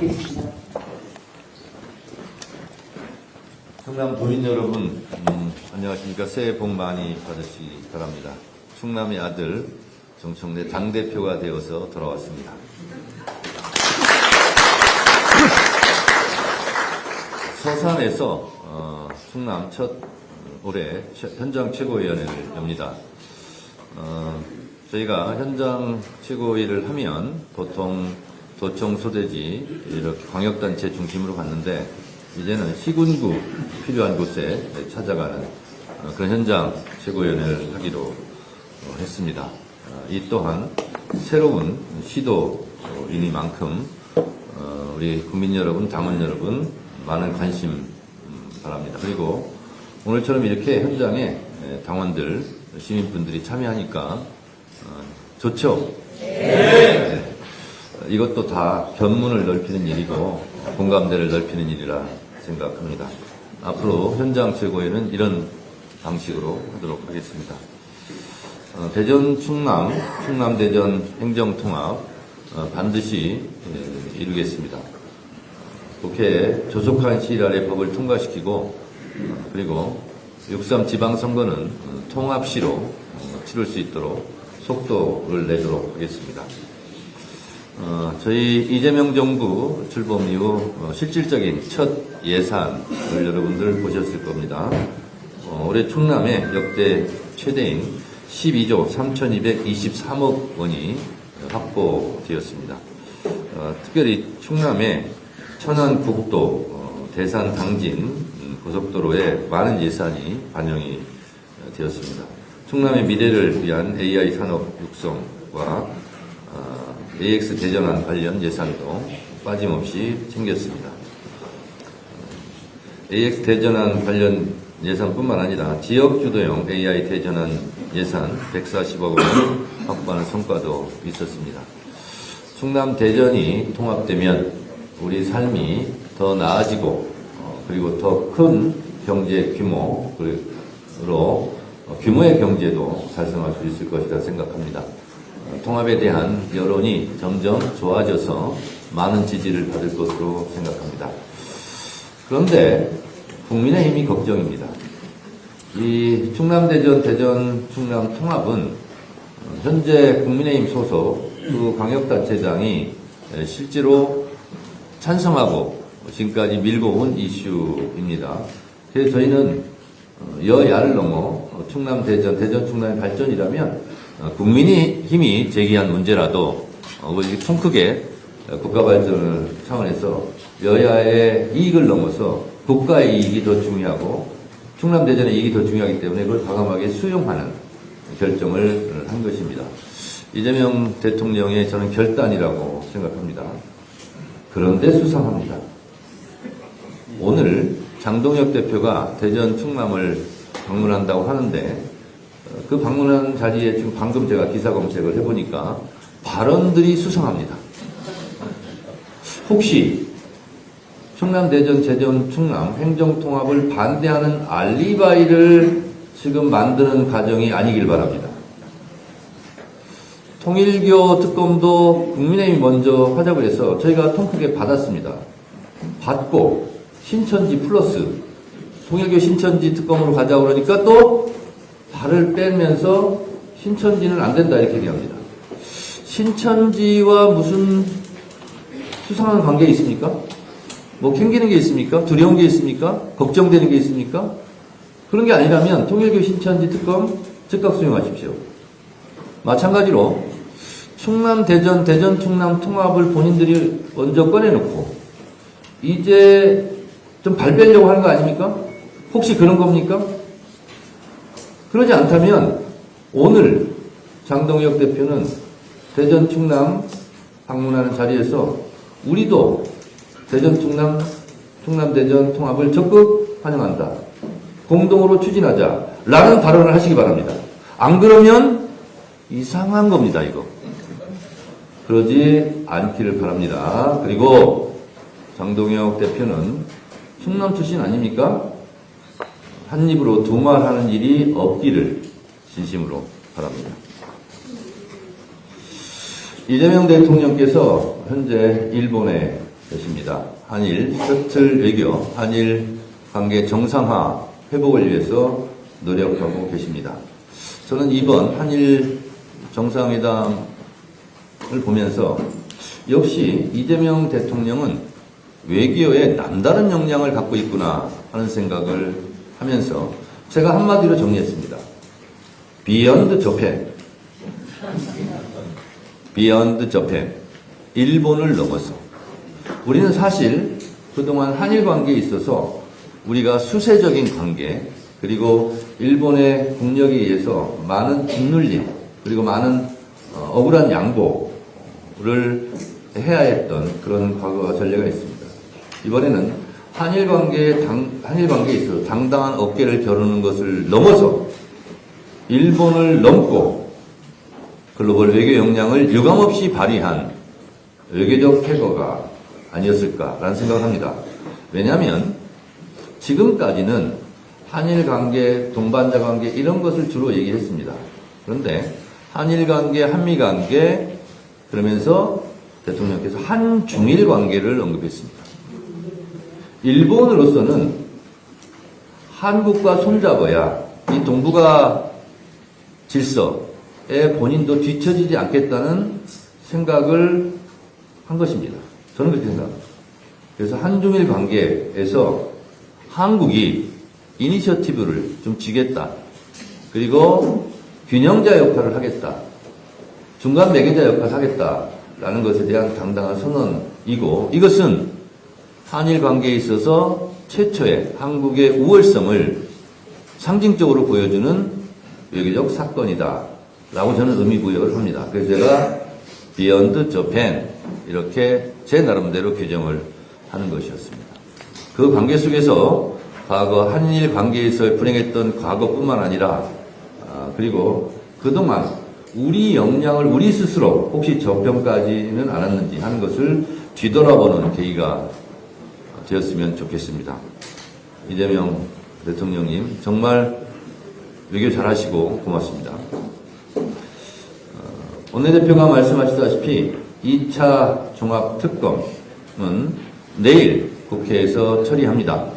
발표해 주십니다. 충남 도민 여러분, 안녕하십니까. 새해 복 많이 받으시기 바랍니다. 충남의 아들 정청래 당대표가 되어서 돌아왔습니다. 서산에서 충남 첫 올해 현장 최고위원회를 엽니다. 저희가 현장 최고위를 하면 보통 도청 소대지 이렇게 광역단체 중심으로 갔는데 이제는 시군구 필요한 곳에 찾아가는 그런 현장 최고위원회를 하기로 했습니다. 이 또한 새로운 시도이니만큼 우리 국민 여러분, 당원 여러분 많은 관심 바랍니다. 그리고 오늘처럼 이렇게 현장에 당원들, 시민분들이 참여하니까 좋죠? 네. 이것도 다 견문을 넓히는 일이고 공감대를 넓히는 일이라 생각합니다. 앞으로 현장 최고위는 이런 방식으로 하도록 하겠습니다. 대전 충남, 충남 대전 행정통합 반드시 이루겠습니다. 국회에 조속한 시일 안에 법을 통과시키고 그리고 6.3 지방선거는 통합시로 치를 수 있도록 속도를 내도록 하겠습니다. 저희 이재명 정부 출범 이후 실질적인 첫 예산을 여러분들 보셨을 겁니다. 올해 충남에 역대 최대인 12조 3,223억 원이 확보되었습니다. 특별히 충남에 천안국도, 대산 당진 고속도로에 많은 예산이 반영이 되었습니다. 충남의 미래를 위한 AI 산업 육성과 AX 대전환 관련 예산도 빠짐없이 챙겼습니다. AX 대전환 관련 예산뿐만 아니라 지역 주도형 AI 대전환 예산 140억 원을 확보하는 성과도 있었습니다. 충남 대전이 통합되면 우리 삶이 더 나아지고 그리고 더 큰 경제 규모로 규모의 경제도 달성할 수 있을 것이라 생각합니다. 통합에 대한 여론이 점점 좋아져서 많은 지지를 받을 것으로 생각합니다. 그런데 국민의힘이 걱정입니다. 이 충남대전, 대전, 충남 통합은 현재 국민의힘 소속 그 광역단체장이 실제로 찬성하고 지금까지 밀고 온 이슈입니다. 그래서 저희는 여야를 넘어 충남대전, 대전 충남의 발전이라면 국민의힘이 제기한 문제라도 통 크게 국가 발전을 차원에서 여야의 이익을 넘어서 국가의 이익이 더 중요하고 충남 대전의 이익이 더 중요하기 때문에 그걸 과감하게 수용하는 결정을 한 것입니다. 이재명 대통령의 저는 결단이라고 생각합니다. 그런데 수상합니다. 오늘 장동혁 대표가 대전 충남을 방문한다고 하는데 그 방문한 자리에 지금 방금 제가 기사 검색을 해보니까 발언들이 수상합니다. 혹시 충남, 대전, 대전, 충남 행정통합을 반대하는 알리바이를 지금 만드는 과정이 아니길 바랍니다. 통일교 특검도 국민의힘이 먼저 하자고 해서 저희가 통크게 받았습니다. 받고 신천지 플러스 통일교 신천지 특검으로 가자고 그러니까 또 발을 빼면서 신천지는 안 된다 이렇게 얘기합니다. 신천지와 무슨 수상한 관계 있습니까? 뭐 캥기는 게 있습니까? 두려운 게 있습니까? 걱정되는 게 있습니까? 그런 게 아니라면 통일교 신천지 특검 즉각 수용하십시오. 마찬가지로 충남 대전, 대전 충남 통합을 본인들이 먼저 꺼내놓고 이제 좀 발빼려고 하는 거 아닙니까? 혹시 그런 겁니까? 그러지 않다면 오늘 장동혁 대표는 대전 충남 방문하는 자리에서 우리도 대전 충남, 충남 대전 통합을 적극 환영한다. 공동으로 추진하자. 라는 발언을 하시기 바랍니다. 안 그러면 이상한 겁니다, 이거. 그러지 않기를 바랍니다. 그리고 장동혁 대표는 충남 출신 아닙니까? 한 입으로 두 말 하는 일이 없기를 진심으로 바랍니다. 이재명 대통령께서 현재 일본에 것입니다. 한일 셔틀 외교, 한일 관계 정상화 회복을 위해서 노력하고 계십니다. 저는 이번 한일 정상회담을 보면서 역시 이재명 대통령은 외교에 남다른 역량을 갖고 있구나 하는 생각을 하면서 제가 한마디로 정리했습니다. 비욘드 저펜. 비욘드 저펜. 일본을 넘어서. 우리는 사실 그동안 한일 관계에 있어서 우리가 수세적인 관계, 그리고 일본의 국력에 의해서 많은 짓눌림, 그리고 많은 억울한 양보를 해야 했던 그런 과거 전례가 있습니다. 이번에는 한일 관계에 있어서 당당한 어깨를 겨루는 것을 넘어서 일본을 넘고 글로벌 외교 역량을 유감없이 발휘한 외교적 쾌거가 아니었을까라는 생각을 합니다. 왜냐하면 지금까지는 한일 관계, 동반자 관계 이런 것을 주로 얘기했습니다. 그런데 한일 관계, 한미 관계 그러면서 대통령께서 한중일 관계를 언급했습니다. 일본으로서는 한국과 손잡아야 이 동북아 질서에 본인도 뒤처지지 않겠다는 생각을 한 것입니다. 저는 그렇게 생각합니다. 그래서 한중일 관계에서 한국이 이니셔티브를 좀 쥐겠다. 그리고 균형자 역할을 하겠다. 중간 매개자 역할을 하겠다라는 것에 대한 당당한 선언이고, 이것은 한일 관계에 있어서 최초의 한국의 우월성을 상징적으로 보여주는 외교적 사건이다 라고 저는 의미부여를 합니다. 그래서 제가 비욘드 저펜 이렇게 제 나름대로 규정을 하는 것이었습니다. 그 관계 속에서 과거 한일 관계에서 불행했던 과거뿐만 아니라 그리고 그동안 우리 역량을 우리 스스로 혹시 저평가하지는 않았는지 하는 것을 뒤돌아보는 계기가 되었으면 좋겠습니다. 이재명 대통령님 정말 외교 잘하시고 고맙습니다. 원내대표가 말씀하시다시피 2차 종합특검은 내일 국회에서 처리합니다.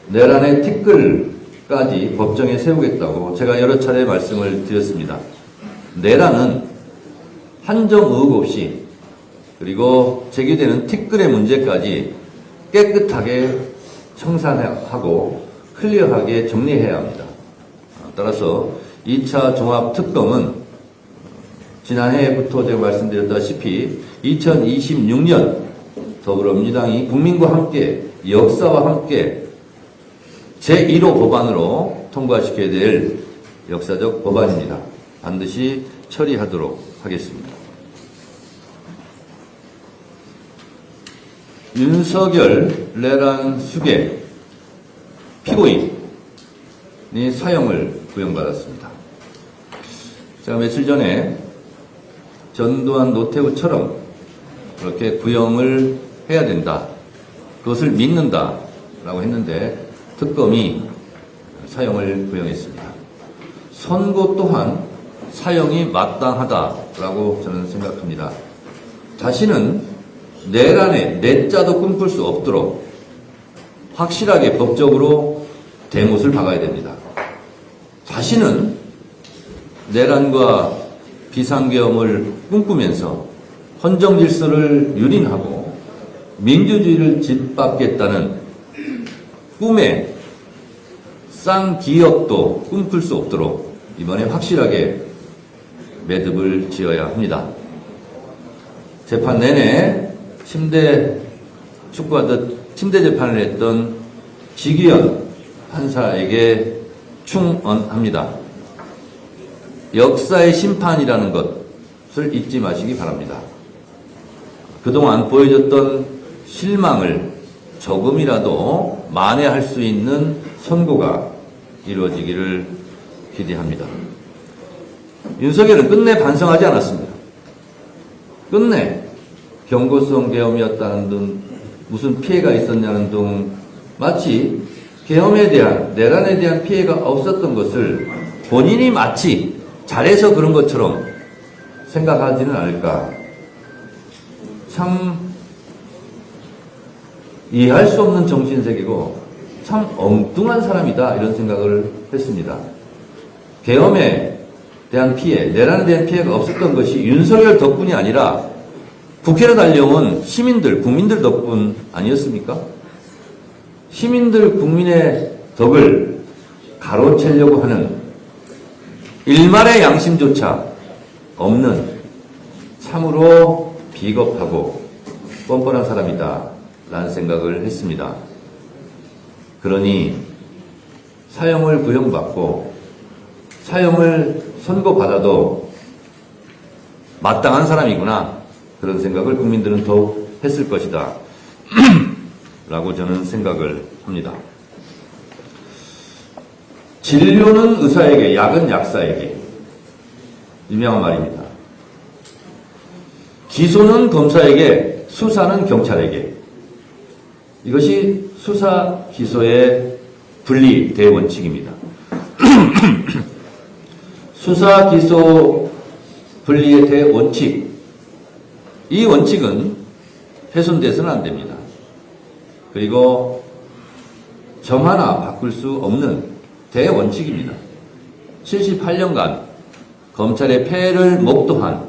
내란의 티끌까지 법정에 세우겠다고 제가 여러 차례 말씀을 드렸습니다. 내란은 한정 의혹 없이 그리고 제기되는 티끌의 문제까지 깨끗하게 청산하고 클리어하게 정리해야 합니다. 따라서 2차 종합특검은 지난해부터 제가 말씀드렸다시피 2026년 더불어민주당이 국민과 함께 역사와 함께 제1호 법안으로 통과시켜야 될 역사적 법안입니다. 반드시 처리하도록 하겠습니다. 윤석열 내란 수계 피고인이 사형을 구형받았습니다. 제가 며칠 전에 전두환 노태우처럼 그렇게 구형을 해야 된다. 그것을 믿는다라고 했는데 특검이 사형을 구형했습니다. 선고 또한 사형이 마땅하다라고 저는 생각합니다. 다시는 내란에 내자도 꿈꿀 수 없도록 확실하게 법적으로 대못을 박아야 됩니다. 다시는 내란과 비상계엄을 꿈꾸면서 헌정질서를 유린하고 민주주의를 짓밟겠다는 꿈에 쌍기역도 꿈꿀 수 없도록 이번에 확실하게 매듭을 지어야 합니다. 재판 내내 침대 축구하듯 침대 재판을 했던 지기현 판사에게 충언합니다. 역사의 심판이라는 것을 잊지 마시기 바랍니다. 그동안 보여줬던 실망을 조금이라도 만회할 수 있는 선고가 이루어지기를 기대합니다. 윤석열은 끝내 반성하지 않았습니다. 끝내 경고성 계엄이었다는 등 무슨 피해가 있었냐는 등 마치 계엄에 대한 내란에 대한 피해가 없었던 것을 본인이 마치 잘해서 그런 것처럼 생각하지는 않을까. 참 이해할 수 없는 정신세계고 참 엉뚱한 사람이다 이런 생각을 했습니다. 계엄에 대한 피해, 내란에 대한 피해가 없었던 것이 윤석열 덕분이 아니라 국회로 달려온 시민들, 국민들 덕분 아니었습니까? 시민들, 국민의 덕을 가로채려고 하는 일말의 양심조차 없는 참으로 비겁하고 뻔뻔한 사람이다 라는 생각을 했습니다. 그러니 사형을 구형받고 사형을 선고받아도 마땅한 사람이구나 그런 생각을 국민들은 더욱 했을 것이다 라고 저는 생각을 합니다. 진료는 의사에게, 약은 약사에게. 유명한 말입니다. 기소는 검사에게, 수사는 경찰에게. 이것이 수사, 기소의 분리 대원칙입니다. 수사, 기소 분리의 대원칙. 이 원칙은 훼손돼서는 안 됩니다. 그리고 점 하나 바꿀 수 없는 대원칙입니다. 78년간 검찰의 폐해를 목도한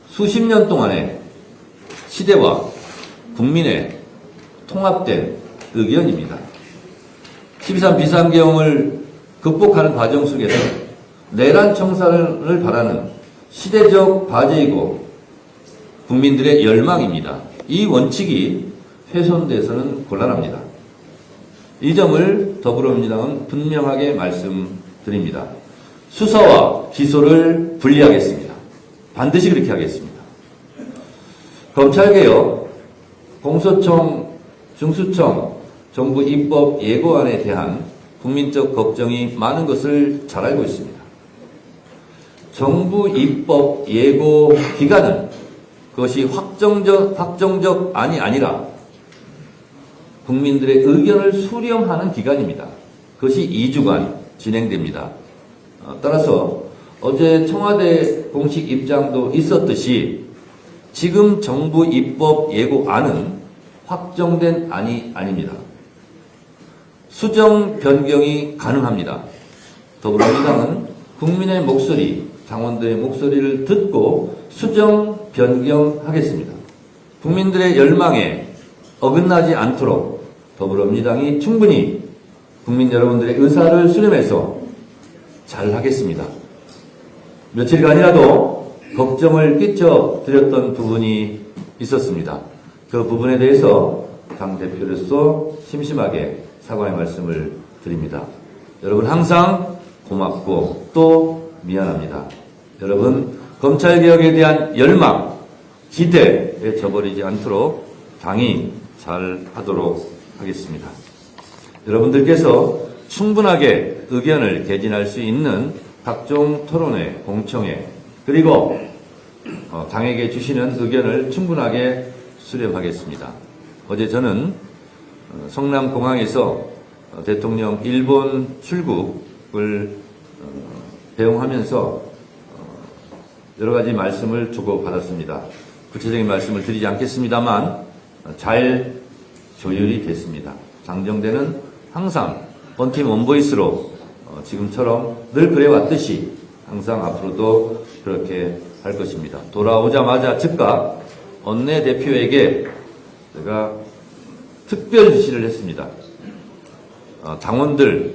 수십 년 동안의 시대와 국민의 통합된 의견입니다. 12.3 비상계엄을 극복하는 과정 속에서 내란 청산을 바라는 시대적 과제이고 국민들의 열망입니다. 이 원칙이 훼손돼서는 곤란합니다. 이 점을 더불어민주당은 분명하게 말씀드립니다. 수사와 기소를 분리하겠습니다. 반드시 그렇게 하겠습니다. 검찰개혁, 공소청, 중수청, 정부 입법 예고안에 대한 국민적 걱정이 많은 것을 잘 알고 있습니다. 정부 입법 예고 기간은 그것이 확정적 안이 아니라 국민들의 의견을 수렴하는 기간입니다. 그것이 2주간 진행됩니다. 따라서 어제 청와대 공식 입장도 있었듯이 지금 정부 입법 예고안은 확정된 안이 아닙니다. 수정 변경이 가능합니다. 더불어민주당은 국민의 목소리, 당원들의 목소리를 듣고 수정 변경하겠습니다. 국민들의 열망에 어긋나지 않도록 더불어민주당이 충분히 국민 여러분들의 의사를 수렴해서 잘 하겠습니다. 며칠간이라도 걱정을 끼쳐드렸던 부분이 있었습니다. 그 부분에 대해서 당대표로서 심심하게 사과의 말씀을 드립니다. 여러분 항상 고맙고 또 미안합니다. 여러분 검찰개혁에 대한 열망, 기대에 저버리지 않도록 당이 잘 하도록 하겠습니다. 여러분들께서 충분하게 의견을 개진할 수 있는 각종 토론회, 공청회, 그리고 당에게 주시는 의견을 충분하게 수렴하겠습니다. 어제 저는 성남공항에서 대통령 일본 출국을 배웅하면서 여러 가지 말씀을 주고받았습니다. 구체적인 말씀을 드리지 않겠습니다만 잘 조율이 됐습니다. 장정대는 항상 원팀 원보이스로 지금처럼 늘 그래왔듯이 항상 앞으로도 그렇게 할 것입니다. 돌아오자마자 즉각 원내대표에게 제가 특별 지시를 했습니다. 당원들,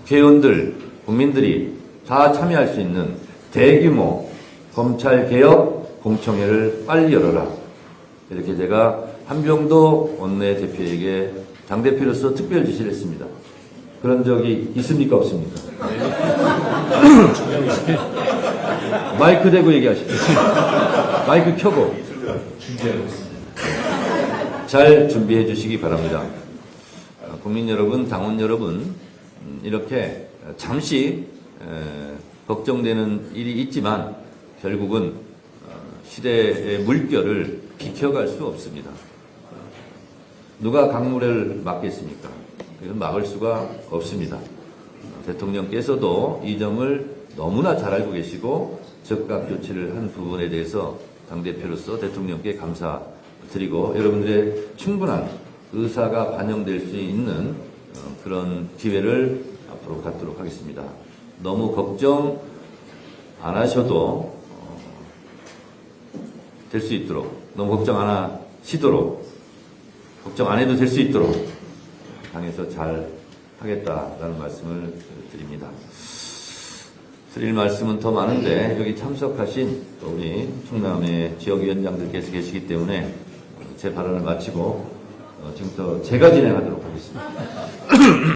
국회의원들, 국민들이 다 참여할 수 있는 대규모 검찰개혁 공청회를 빨리 열어라. 이렇게 제가 한병도 원내대표에게 당대표로서 특별 지시를 했습니다. 그런 적이 있습니까? 없습니까? 마이크 대고 얘기하십시오. 마이크 켜고. 잘 준비해 주시기 바랍니다. 국민 여러분, 당원 여러분, 이렇게 잠시 걱정되는 일이 있지만 결국은 시대의 물결을 비켜갈 수 없습니다. 누가 강물을 막겠습니까? 이건 막을 수가 없습니다. 대통령께서도 이 점을 너무나 잘 알고 계시고 적극 조치를 한 부분에 대해서 당대표로서 대통령께 감사 드리고 여러분들의 충분한 의사가 반영될 수 있는 그런 기회를 앞으로 갖도록 하겠습니다. 너무 걱정 안 하셔도 될 수 있도록, 너무 걱정 안 하시도록, 걱정 안 해도 될 수 있도록 당에서 잘 하겠다라는 말씀을 드립니다. 드릴 말씀은 더 많은데 여기 참석하신 또 우리 충남의 지역위원장들께서 계시기 때문에 제 발언을 마치고 지금부터 제가 진행하도록 하겠습니다.